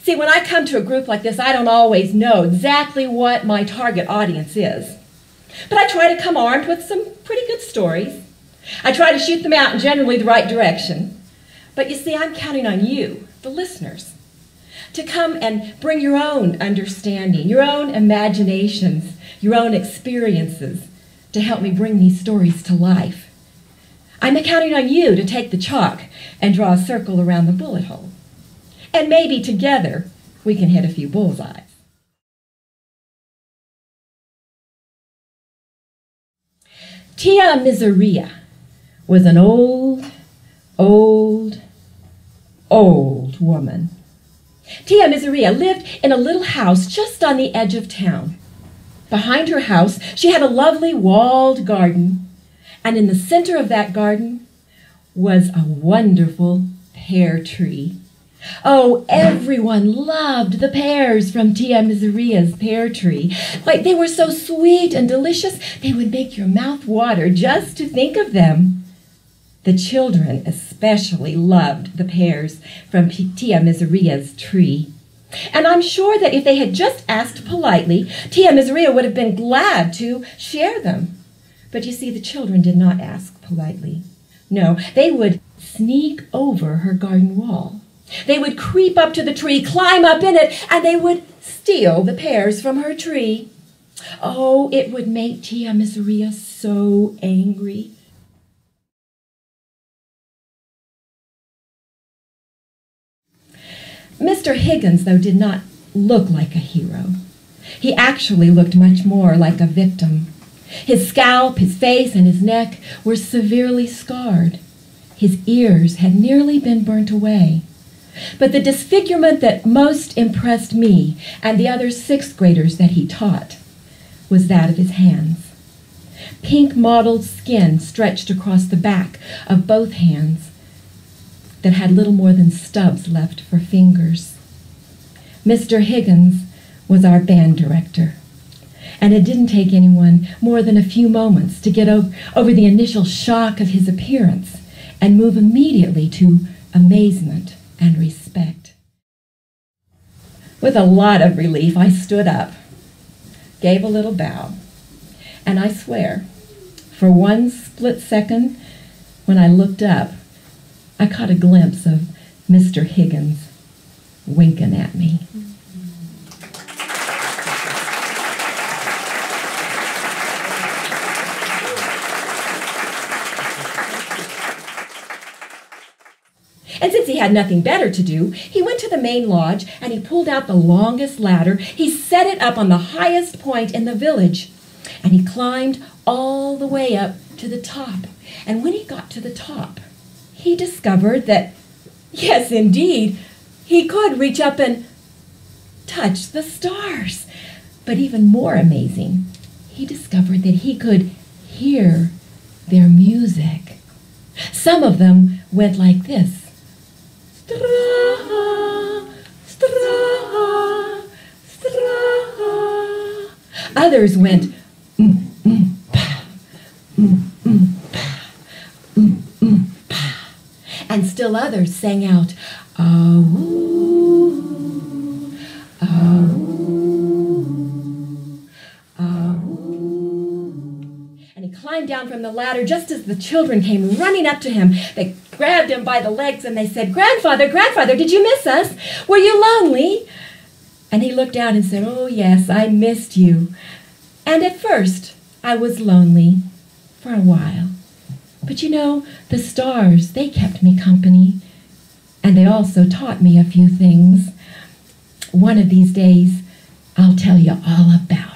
See, when I come to a group like this, I don't always know exactly what my target audience is. But I try to come armed with some pretty good stories. I try to shoot them out in generally the right direction. But you see, I'm counting on you, the listeners, to come and bring your own understanding, your own imaginations, your own experiences to help me bring these stories to life. I'm counting on you to take the chalk and draw a circle around the bullet hole. And maybe together we can hit a few bullseyes. Tia Miseria was an old woman. Tia Miseria lived in a little house just on the edge of town. Behind her house, she had a lovely walled garden, and in the center of that garden was a wonderful pear tree. Oh, everyone loved the pears from Tia Miseria's pear tree. Like, they were so sweet and delicious, they would make your mouth water just to think of them. The children especially loved the pears from Tia Miseria's tree. And I'm sure that if they had just asked politely, Tia Miseria would have been glad to share them. But you see, the children did not ask politely. No, they would sneak over her garden wall. They would creep up to the tree, climb up in it, and they would steal the pears from her tree. Oh, it would make Tia Miseria so angry. Mr. Higgins, though, did not look like a hero. He actually looked much more like a victim. His scalp, his face, and his neck were severely scarred. His ears had nearly been burnt away. But the disfigurement that most impressed me and the other sixth graders that he taught was that of his hands. Pink mottled skin stretched across the back of both hands that had little more than stubs left for fingers. Mr. Higgins was our band director, and it didn't take anyone more than a few moments to get over the initial shock of his appearance and move immediately to amazement and respect. With a lot of relief, I stood up, gave a little bow, and I swear, for one split second, when I looked up, I caught a glimpse of Mr. Higgins winking at me. And since he had nothing better to do, he went to the main lodge and he pulled out the longest ladder. He set it up on the highest point in the village, and he climbed all the way up to the top. And when he got to the top, he discovered that, yes, indeed, he could reach up and touch the stars. But even more amazing, he discovered that he could hear their music. Some of them went like this. Stra, stra, stra. Others went pa, pa, pa. And still others sang out, ah-woo, ah-woo, ah-woo. And he climbed down from the ladder just as the children came running up to him. They grabbed him by the legs and they said, "Grandfather, Grandfather, did you miss us? Were you lonely?" And he looked down and said, "Oh yes, I missed you. And at first I was lonely for a while. But you know, the stars, they kept me company. And they also taught me a few things. One of these days, I'll tell you all about it."